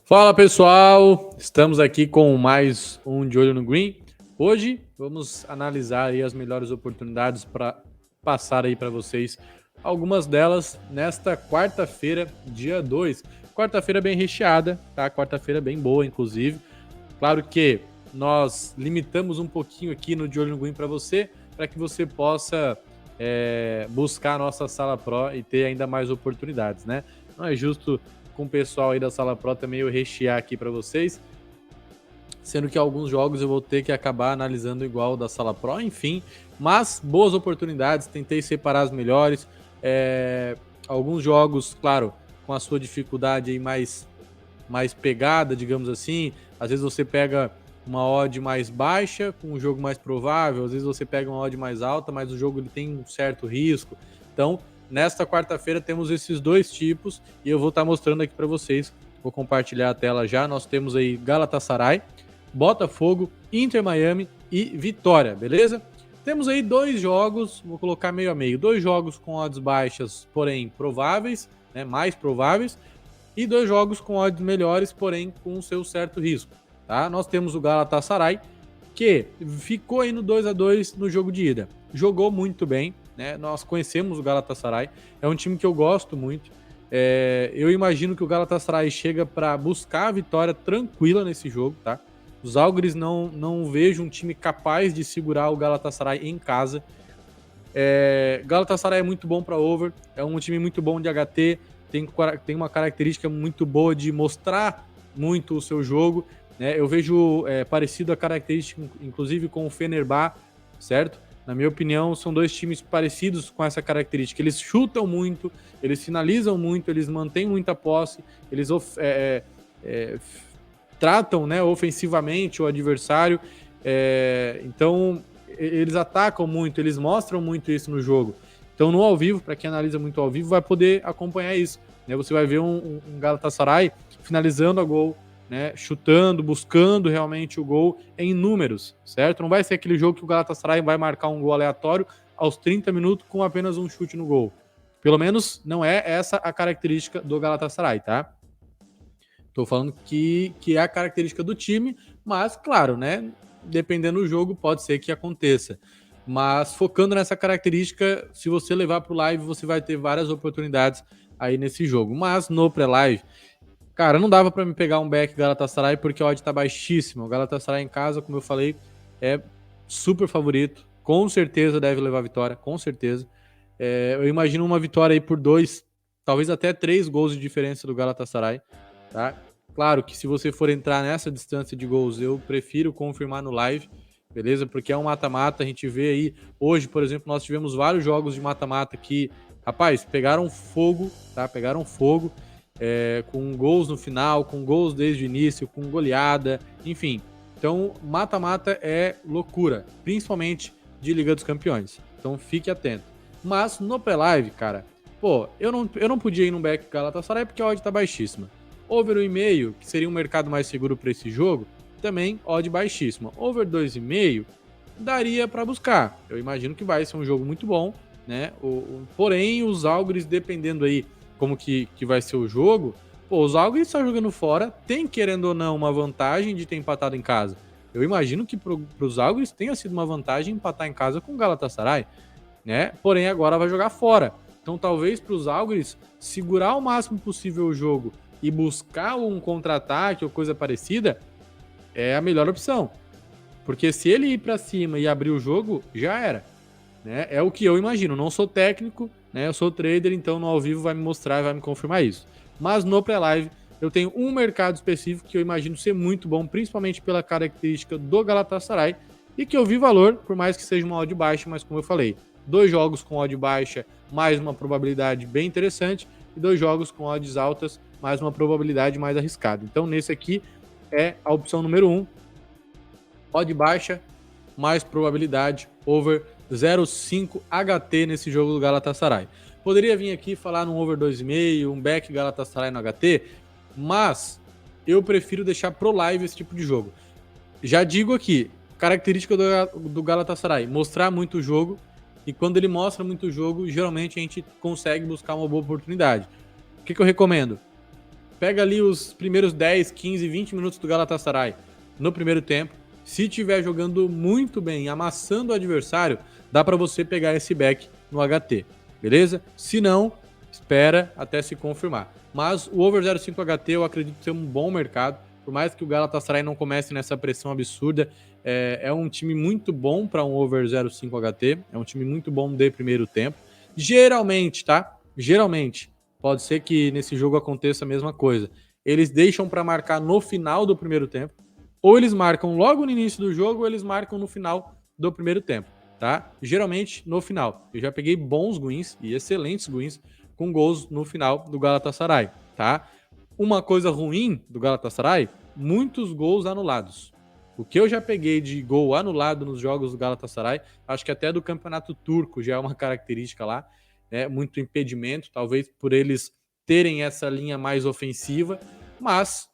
Fala pessoal, estamos aqui com mais um De Olho no Green. Hoje vamos analisar aí as melhores oportunidades para passar aí para vocês algumas delas nesta quarta-feira, dia 2. Quarta-feira bem recheada, tá? Quarta-feira bem boa, inclusive. Claro que nós limitamos um pouquinho aqui no De Olho no Green para você, para que você possa buscar a nossa Sala Pro e ter ainda mais oportunidades, né? Não é justo com o pessoal aí da Sala Pro também eu rechear aqui para vocês, sendo que alguns jogos eu vou ter que acabar analisando igual da Sala Pro, enfim, mas boas oportunidades, tentei separar as melhores, alguns jogos, claro, com a sua dificuldade aí mais pegada, digamos assim, às vezes você pega uma odd mais baixa com um jogo mais provável, às vezes você pega uma odd mais alta, mas o jogo ele tem um certo risco, então nesta quarta-feira temos esses dois tipos e eu vou estar mostrando aqui para vocês. Vou compartilhar a tela já. Nós temos aí Galatasaray, Botafogo, Inter Miami e Vitória, beleza? Temos aí dois jogos, vou colocar meio a meio, dois jogos com odds baixas, porém prováveis, né, mais prováveis, e dois jogos com odds melhores, porém com o seu certo risco, tá? Nós temos o Galatasaray, que ficou aí no 2-2 no jogo de ida. Jogou muito bem, né? Nós conhecemos o Galatasaray, é um time que eu gosto muito. Eu imagino que o Galatasaray chega para buscar a vitória tranquila nesse jogo, tá? Os Algres não vejo um time capaz de segurar o Galatasaray em casa. Galatasaray é muito bom para over, é um time muito bom de HT, tem uma característica muito boa de mostrar muito o seu jogo, né? Eu vejo parecido a característica, inclusive, com o Fenerbahçe, certo? Na minha opinião, são dois times parecidos com essa característica. Eles chutam muito, eles finalizam muito, eles mantêm muita posse, eles tratam, né, ofensivamente o adversário. Então, eles atacam muito, eles mostram muito isso no jogo. Então, no ao vivo, para quem analisa muito ao vivo, vai poder acompanhar isso, né? Você vai ver um Galatasaray finalizando a gol, né, chutando, buscando realmente o gol em números, certo? Não vai ser aquele jogo que o Galatasaray vai marcar um gol aleatório aos 30 minutos com apenas um chute no gol. Pelo menos não é essa a característica do Galatasaray, tá? Tô falando que é a característica do time, mas claro, né, dependendo do jogo pode ser que aconteça. Mas focando nessa característica, se você levar para o live, você vai ter várias oportunidades aí nesse jogo. Mas no pré-live, cara, não dava para me pegar um back Galatasaray porque a odd tá baixíssima. O Galatasaray em casa, como eu falei, é super favorito. Com certeza deve levar a vitória, com certeza. Eu imagino uma vitória aí por 2, talvez até 3 gols de diferença do Galatasaray, tá? Claro que se você for entrar nessa distância de gols, eu prefiro confirmar no live, beleza? Porque é um mata-mata, a gente vê aí. Hoje, por exemplo, nós tivemos vários jogos de mata-mata que, rapaz, pegaram fogo, tá? Pegaram fogo. Com gols no final, com gols desde o início, com goleada, enfim. Então, mata-mata é loucura, principalmente de Liga dos Campeões. Então, fique atento. Mas no pré-live, cara, pô, eu não podia ir no back Galatasaray porque a odd tá baixíssima. Over 1,5, que seria um mercado mais seguro para esse jogo, também odd baixíssima. Over 2,5 daria para buscar. Eu imagino que vai ser um jogo muito bom, né? Porém, os Algres, dependendo aí como que vai ser o jogo, pô, os Algres estão jogando fora, tem, querendo ou não, uma vantagem de ter empatado em casa. Eu imagino que para os Algres tenha sido uma vantagem empatar em casa com o Galatasaray, né? Porém, agora vai jogar fora. Então, talvez para os Algres segurar o máximo possível o jogo e buscar um contra-ataque ou coisa parecida é a melhor opção. Porque se ele ir para cima e abrir o jogo, já era, né? É o que eu imagino. Não sou técnico, né? Eu sou trader, então no ao vivo vai me mostrar e vai me confirmar isso. Mas no pré-live eu tenho um mercado específico que eu imagino ser muito bom, principalmente pela característica do Galatasaray, e que eu vi valor, por mais que seja uma odd baixa, mas como eu falei, dois jogos com odd baixa, mais uma probabilidade bem interessante, e dois jogos com odds altas, mais uma probabilidade mais arriscada. Então nesse aqui é a opção número 1, odd baixa, mais probabilidade, over 0,5 HT nesse jogo do Galatasaray. Poderia vir aqui falar num over 2,5, um back Galatasaray no HT, mas eu prefiro deixar pro live esse tipo de jogo. Já digo aqui, característica do Galatasaray, mostrar muito o jogo, e quando ele mostra muito o jogo, geralmente a gente consegue buscar uma boa oportunidade. O que eu recomendo? pega ali os primeiros 10, 15, 20 minutos do Galatasaray no primeiro tempo. Se estiver jogando muito bem, amassando o adversário, dá para você pegar esse back no HT, beleza? Se não, espera até se confirmar. Mas o over 0,5 HT eu acredito ser um bom mercado, por mais que o Galatasaray não comece nessa pressão absurda, é um time muito bom para um over 0,5 HT, é um time muito bom de primeiro tempo. Geralmente, tá? Geralmente, pode ser que nesse jogo aconteça a mesma coisa. Eles deixam para marcar no final do primeiro tempo, ou eles marcam logo no início do jogo, ou eles marcam no final do primeiro tempo, tá? Geralmente no final. Eu já peguei bons wins e excelentes wins com gols no final do Galatasaray, tá? Uma coisa ruim do Galatasaray, muitos gols anulados. O que eu já peguei de gol anulado nos jogos do Galatasaray, acho que até do Campeonato Turco já é uma característica lá, né? Muito impedimento, talvez por eles terem essa linha mais ofensiva, mas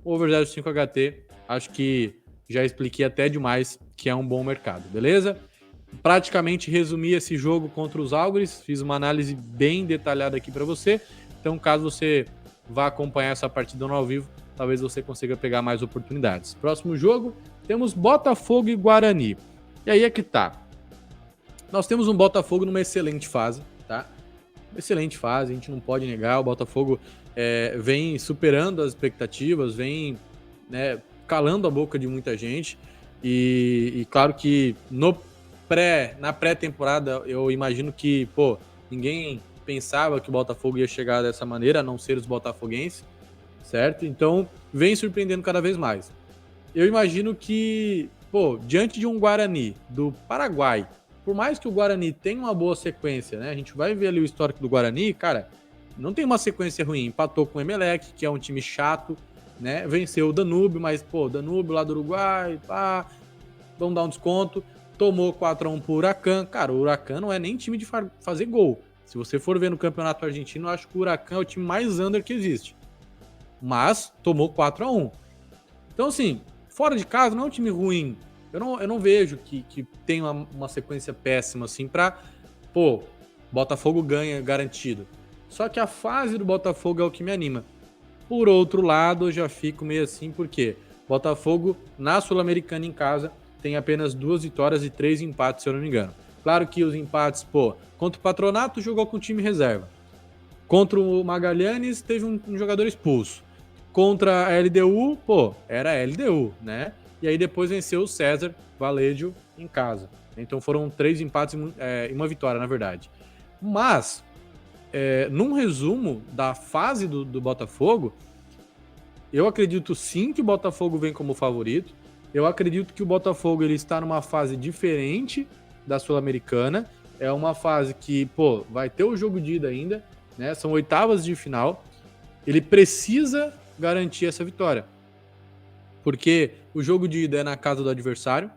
o over 0,5 HT, acho que já expliquei até demais que é um bom mercado, beleza? Praticamente resumi esse jogo contra os Algres, fiz uma análise bem detalhada aqui para você, então caso você vá acompanhar essa partida no ao vivo, talvez você consiga pegar mais oportunidades. Próximo jogo, temos Botafogo e Guarani. E aí é que tá. Nós temos um Botafogo numa excelente fase, tá? Excelente fase, a gente não pode negar. O Botafogo vem superando as expectativas, vem, né, calando a boca de muita gente. E claro que na pré-temporada eu imagino que, pô, ninguém pensava que o Botafogo ia chegar dessa maneira, a não ser os botafoguenses, certo? Então, vem surpreendendo cada vez mais. Eu imagino que, pô, diante de um Guarani do Paraguai, por mais que o Guarani tenha uma boa sequência, né? A gente vai ver ali o histórico do Guarani, cara, não tem uma sequência ruim. Empatou com o Emelec, que é um time chato, né? Venceu o Danúbio, mas, pô, Danúbio lá do Uruguai, pá, vamos dar um desconto. Tomou 4-1 pro Huracan. Cara, o Huracan não é nem time de fazer gol. Se você for ver no Campeonato Argentino, eu acho que o Huracan é o time mais under que existe. Mas tomou 4-1. Então, assim, fora de casa não é um time ruim. Eu não vejo que tem uma sequência péssima, assim, pra, pô, Botafogo ganha garantido. Só que a fase do Botafogo é o que me anima. Por outro lado, eu já fico meio assim, porque Botafogo, na Sul-Americana em casa, tem apenas 2 vitórias e 3 empates, se eu não me engano. Claro que os empates, pô, contra o Patronato jogou com time reserva. Contra o Magalhães teve um jogador expulso. Contra a LDU, pô, era a LDU, né? E aí depois venceu o César Valedio em casa. Então foram 3 empates e uma vitória, na verdade. Mas, num resumo da fase do Botafogo, eu acredito sim que o Botafogo vem como favorito. Eu acredito que o Botafogo ele está numa fase diferente da Sul-Americana. É uma fase que, pô, vai ter o jogo de ida ainda, né? São oitavas de final. Ele precisa garantir essa vitória, porque o jogo de ida é na casa do adversário,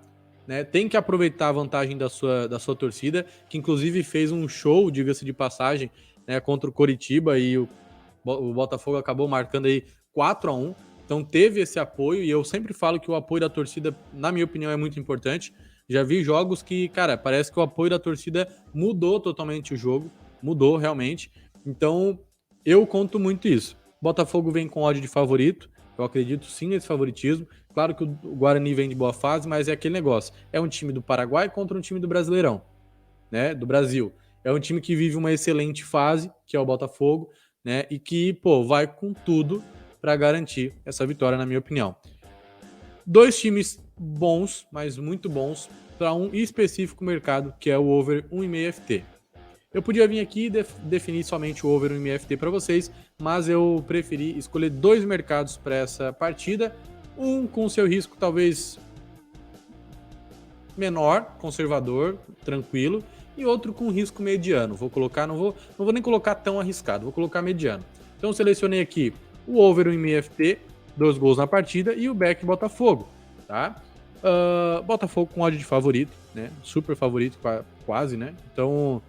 né? Tem que aproveitar a vantagem da sua torcida, que inclusive fez um show, diga-se de passagem, né, contra o Coritiba, e o Botafogo acabou marcando aí 4-1. Então teve esse apoio, e eu sempre falo que o apoio da torcida, na minha opinião, é muito importante. Já vi jogos que, cara, parece que o apoio da torcida mudou totalmente o jogo, mudou realmente. Então eu conto muito isso. Botafogo vem com ódio de favorito, eu acredito sim nesse favoritismo. Claro que o Guarani vem de boa fase, mas é aquele negócio. É um time do Paraguai contra um time do Brasileirão, né? Do Brasil. É um time que vive uma excelente fase, que é o Botafogo, né? E que, pô, vai com tudo para garantir essa vitória, na minha opinião. 2 times bons, mas muito bons, para um específico mercado, que é o over 1,5 FT. Eu podia vir aqui e definir somente o over 1,5 FT para vocês, mas eu preferi escolher 2 mercados para essa partida, um com seu risco talvez menor, conservador, tranquilo, e outro com risco mediano. Vou colocar, não vou nem colocar tão arriscado, vou colocar mediano. Então selecionei aqui o over 1,5 FT, 2 gols na partida, e o back Botafogo, tá? Botafogo com ódio de favorito, né? Super favorito, quase, né? Então,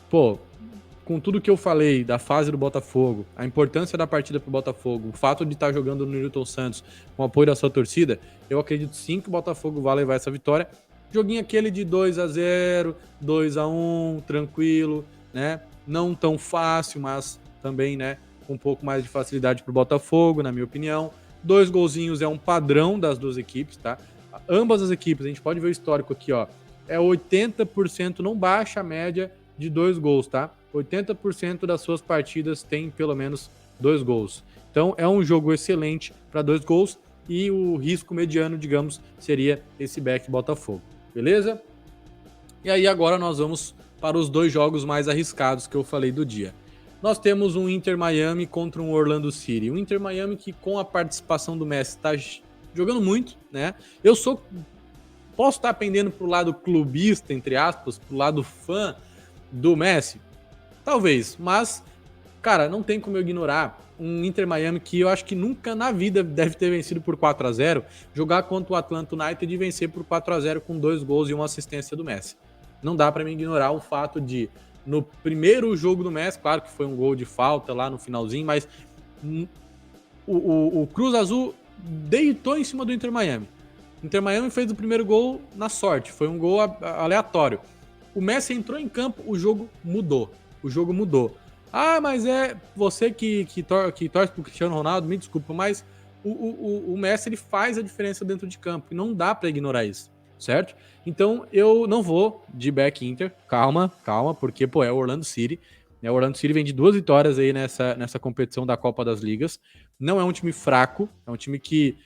pô, com tudo que eu falei da fase do Botafogo, a importância da partida pro Botafogo, o fato de estar jogando no Newton Santos com o apoio da sua torcida, eu acredito sim que o Botafogo vai levar essa vitória. Joguinho aquele de 2-0, 2-1, tranquilo, né? Não tão fácil, mas também, né? com um pouco mais de facilidade para o Botafogo, na minha opinião. 2 golzinhos é um padrão das duas equipes, tá? Ambas as equipes, a gente pode ver o histórico aqui, ó, é 80%, não baixa a média de 2 gols, tá? 80% das suas partidas tem pelo menos 2 gols. Então é um jogo excelente para 2 gols e o risco mediano, digamos, seria esse back Botafogo, beleza? E aí agora nós vamos para os 2 jogos mais arriscados que eu falei do dia. Nós temos um Inter Miami contra um Orlando City. O Inter Miami que com a participação do Messi está jogando muito, né? Posso estar pendendo pro lado clubista, entre aspas, pro lado fã do Messi? Talvez, mas, cara, não tem como eu ignorar um Inter Miami que eu acho que nunca na vida deve ter vencido por 4-0, jogar contra o Atlanta United e vencer por 4-0 com 2 gols e uma assistência do Messi. Não dá para me ignorar o fato de, no primeiro jogo do Messi, claro que foi um gol de falta lá no finalzinho, mas o Cruz Azul deitou em cima do Inter Miami. Inter Miami fez o primeiro gol na sorte, foi um gol aleatório. O Messi entrou em campo, o jogo mudou. O jogo mudou. Ah, mas é você que torce pro Cristiano Ronaldo, me desculpa, mas o Messi ele faz a diferença dentro de campo e não dá para ignorar isso, certo? Então eu não vou de back Inter, calma, porque pô, é o Orlando City. O Orlando City vem de 2 vitórias aí nessa competição da Copa das Ligas. Não é um time fraco, é um time que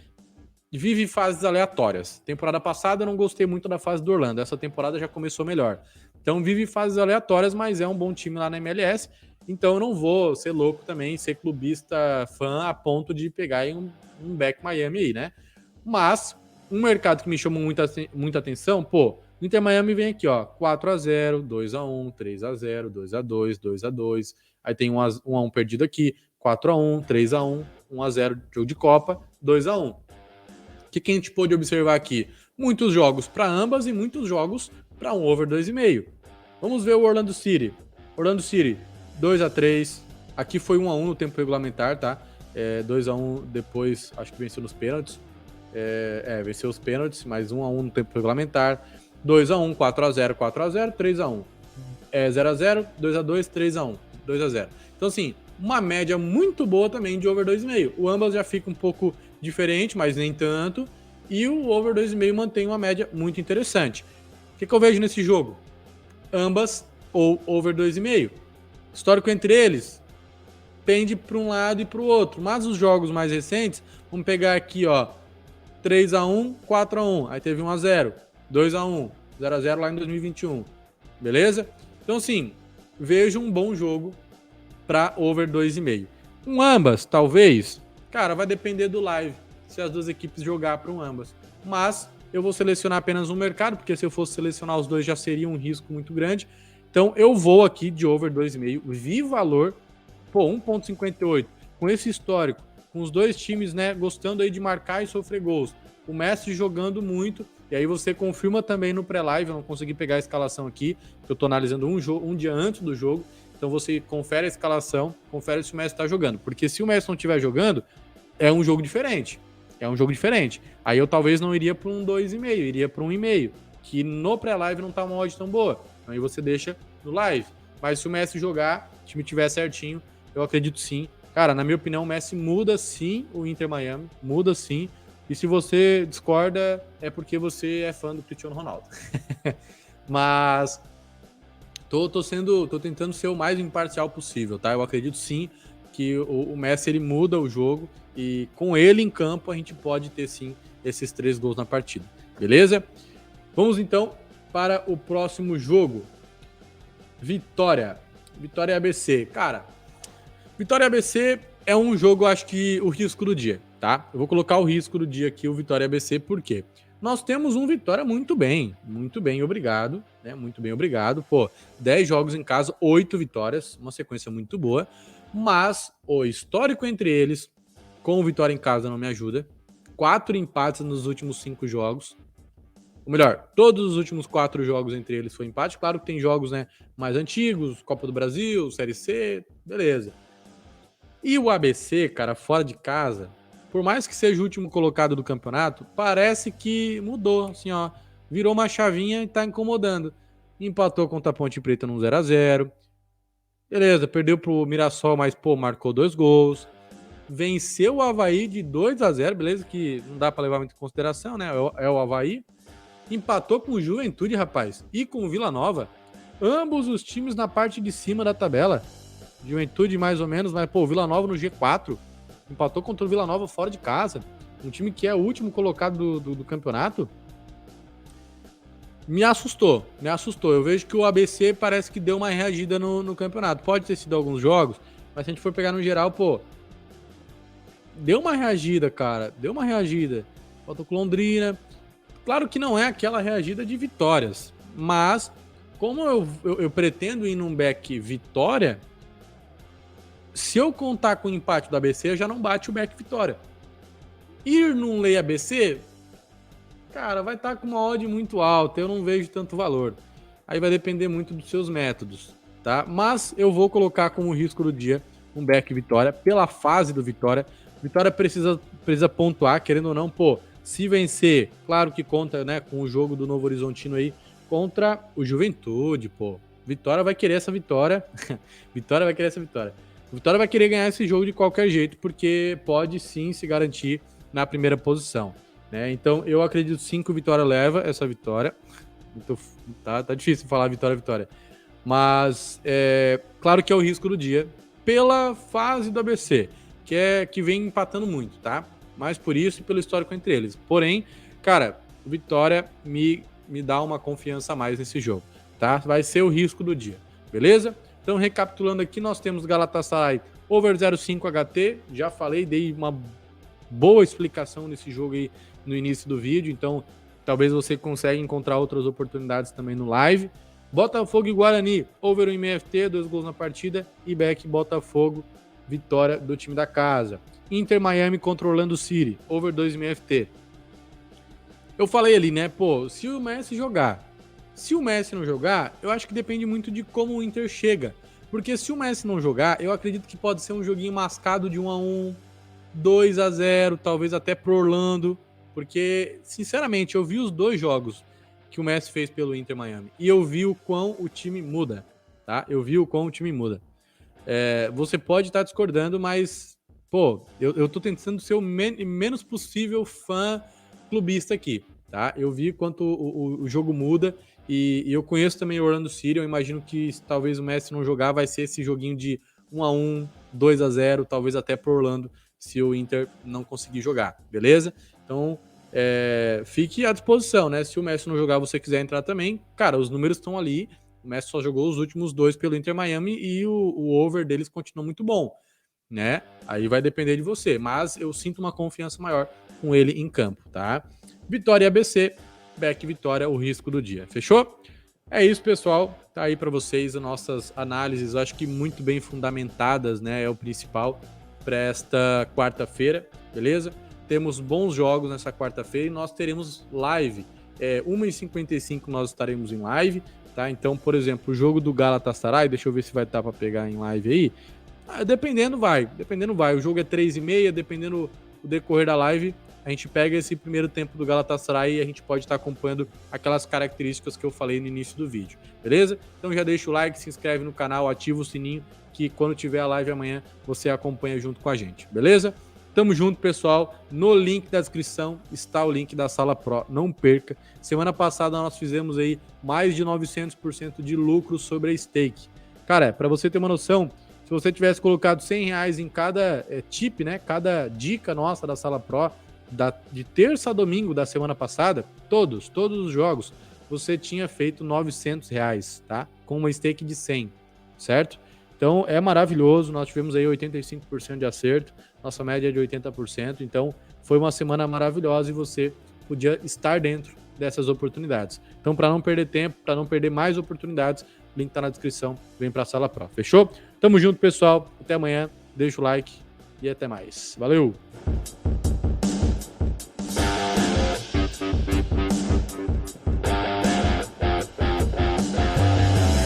vive fases aleatórias. Temporada passada eu não gostei muito da fase do Orlando, essa temporada já começou melhor. Então vive fases aleatórias, mas é um bom time lá na MLS, então eu não vou ser louco também, ser clubista fã a ponto de pegar aí um back Miami aí, né? Mas um mercado que me chama muita atenção, pô, o Inter Miami vem aqui, ó, 4-0, 2-1, 3-0, 2-2, 2-2, aí tem 1-1 perdido aqui, 4-1, 3-1, 1-0, jogo de Copa, 2-1. O que a gente pôde observar aqui? Muitos jogos para ambas e muitos jogos para um over 2,5. Vamos ver o Orlando City. Orlando City, 2-3. Aqui foi 1-1 no tempo regulamentar, tá? 2-1 depois, acho que venceu nos pênaltis. Venceu os pênaltis, mas 1-1 no tempo regulamentar. 2-1, 4-0, 4-0, 3-1. 0-0, 2-2, 3-1, 2-0. Então, assim, uma média muito boa também de over 2,5. O ambas já fica um pouco diferente, mas nem tanto. E o over 2,5 mantém uma média muito interessante. O que eu vejo nesse jogo? Ambas ou over 2,5. Histórico entre eles pende para um lado e para o outro. Mas os jogos mais recentes, vamos pegar aqui, ó, 3-1, 4-1. Aí teve 1-0, 2-1, 0-0 lá em 2021. Beleza? Então, assim, vejo um bom jogo para over 2,5. Um ambas, talvez, cara, vai depender do live, se as duas equipes jogar para um ambas. Mas eu vou selecionar apenas um mercado, porque se eu fosse selecionar os dois já seria um risco muito grande. Então eu vou aqui de over 2,5, vi valor, pô, 1,58. Com esse histórico, com os dois times, né, gostando aí de marcar e sofrer gols. O Messi jogando muito, e aí você confirma também no pré-live, eu não consegui pegar a escalação aqui, eu tô analisando um dia antes do jogo, então você confere a escalação, confere se o Messi tá jogando, porque se o Messi não estiver jogando, é um jogo diferente. É um jogo diferente. Aí eu talvez não iria para um 2,5, iria para um 1,5, que no pré-live não tá uma odd tão boa. Aí você deixa no live. Mas se o Messi jogar, o time tiver certinho, eu acredito sim. Cara, na minha opinião, o Messi muda sim o Inter Miami, muda sim. E se você discorda, é porque você é fã do Cristiano Ronaldo. Mas tô tentando ser o mais imparcial possível, tá? Eu acredito sim que o Messi ele muda o jogo e com ele em campo a gente pode ter sim esses 3 gols na partida, beleza? Vamos então para o próximo jogo. Vitória ABC. Cara, Vitória ABC é um jogo, acho que o risco do dia, tá? Eu vou colocar o risco do dia aqui, o Vitória ABC, por quê? Nós temos um Vitória muito bem, obrigado, né? Muito bem, obrigado. Pô, 10 jogos em casa, 8 vitórias, uma sequência muito boa, mas o histórico entre eles, com o Vitória em casa, não me ajuda. 4 empates nos últimos 5 jogos. Ou melhor, todos os últimos 4 jogos entre eles foi empate. Claro que tem jogos, né, mais antigos, Copa do Brasil, Série C, beleza. E o ABC, cara, fora de casa, por mais que seja o último colocado do campeonato, parece que mudou, assim, ó, virou uma chavinha e tá incomodando. Empatou contra a Ponte Preta num 0-0, Beleza, perdeu pro Mirassol, mas, pô, marcou 2 gols. Venceu o Avaí de 2-0, beleza? Que não dá pra levar muito em consideração, né? É o Avaí. Empatou com o Juventude, rapaz, e com o Vila Nova. Ambos os times na parte de cima da tabela. Juventude mais ou menos, mas, pô, o Vila Nova no G4. Empatou contra o Vila Nova fora de casa. Um time que é o último colocado do campeonato. Me assustou, me assustou. Eu vejo que o ABC parece que deu uma reagida no campeonato. Pode ter sido alguns jogos, mas se a gente for pegar no geral, pô, deu uma reagida, cara. Deu uma reagida. Faltou com Londrina. Claro que não é aquela reagida de vitórias, mas como eu pretendo ir num back vitória, se eu contar com o empate do ABC, já não bate o back vitória. Ir num lei ABC, cara, vai estar com uma odd muito alta, eu não vejo tanto valor. Aí vai depender muito dos seus métodos, tá? Mas eu vou colocar como risco do dia um back Vitória, pela fase do Vitória. Vitória precisa pontuar, querendo ou não, pô, se vencer, claro que conta, né, com o jogo do Novo Horizontino aí, contra o Juventude, pô. Vitória vai querer essa vitória. Vitória vai querer essa vitória. Vitória vai querer ganhar esse jogo de qualquer jeito, porque pode sim se garantir na primeira posição, né? Então eu acredito sim que o Vitória leva essa vitória. Então, tá difícil falar vitória. Mas claro que é o risco do dia pela fase do ABC, que vem empatando muito, tá? Mais por isso e pelo histórico entre eles. Porém, cara, o Vitória me dá uma confiança a mais nesse jogo, tá? Vai ser o risco do dia, beleza? Então, recapitulando aqui, nós temos Galatasaray over 0,5 HT. Já falei, dei uma boa explicação nesse jogo aí no início do vídeo, então talvez você consiga encontrar outras oportunidades também no live. Botafogo e Guarani, over 1,5 FT, 2 gols na partida, e back Botafogo, vitória do time da casa. Inter Miami contra Orlando City, over 2,5 FT. Eu falei ali, né, pô, se o Messi não jogar, eu acho que depende muito de como o Inter chega. Porque se o Messi não jogar, eu acredito que pode ser um joguinho mascado de 1-1, 2-0, talvez até pro Orlando, porque, sinceramente, eu vi os 2 jogos que o Messi fez pelo Inter Miami e eu vi o quão o time muda, tá? Você pode estar discordando, mas, pô, eu tô tentando ser o menos possível fã clubista aqui, tá? Eu vi quanto o jogo muda e eu conheço também o Orlando City, eu imagino que talvez o Messi não jogar, vai ser esse joguinho de 1-1, 2-0, talvez até pro Orlando, se o Inter não conseguir jogar, beleza? Então, fique à disposição, né? Se o Messi não jogar, você quiser entrar também, cara, os números estão ali. O Messi só jogou os últimos 2 pelo Inter Miami e o over deles continua muito bom, né? Aí vai depender de você, mas eu sinto uma confiança maior com ele em campo, tá? Vitória e ABC, back Vitória, o risco do dia, fechou? É isso, pessoal. Tá aí para vocês as nossas análises, acho que muito bem fundamentadas, né? É o principal para esta quarta-feira, beleza? Temos bons jogos nessa quarta-feira e nós teremos live. 1h55 nós estaremos em live, tá? Então, por exemplo, o jogo do Galatasaray, deixa eu ver se vai estar para pegar em live aí. Dependendo vai. O jogo é 3h30, dependendo do decorrer da live, a gente pega esse primeiro tempo do Galatasaray e a gente pode estar acompanhando aquelas características que eu falei no início do vídeo, beleza? Então já deixa o like, se inscreve no canal, ativa o sininho, que quando tiver a live amanhã, você acompanha junto com a gente, beleza? Tamo junto, pessoal. No link da descrição está o link da Sala Pro, não perca. Semana passada nós fizemos aí mais de 900% de lucro sobre a stake. Cara, para você ter uma noção, se você tivesse colocado R$100 em cada tip, né, cada dica nossa da Sala Pro, de terça a domingo da semana passada, todos os jogos, você tinha feito R$900, tá? Com uma stake de 100, certo? Então é maravilhoso, nós tivemos aí 85% de acerto, nossa média é de 80%, então foi uma semana maravilhosa e você podia estar dentro dessas oportunidades. Então, para não perder tempo, para não perder mais oportunidades, o link tá na descrição, vem para a Sala Pro, fechou? Tamo junto, pessoal, até amanhã, deixa o like e até mais. Valeu!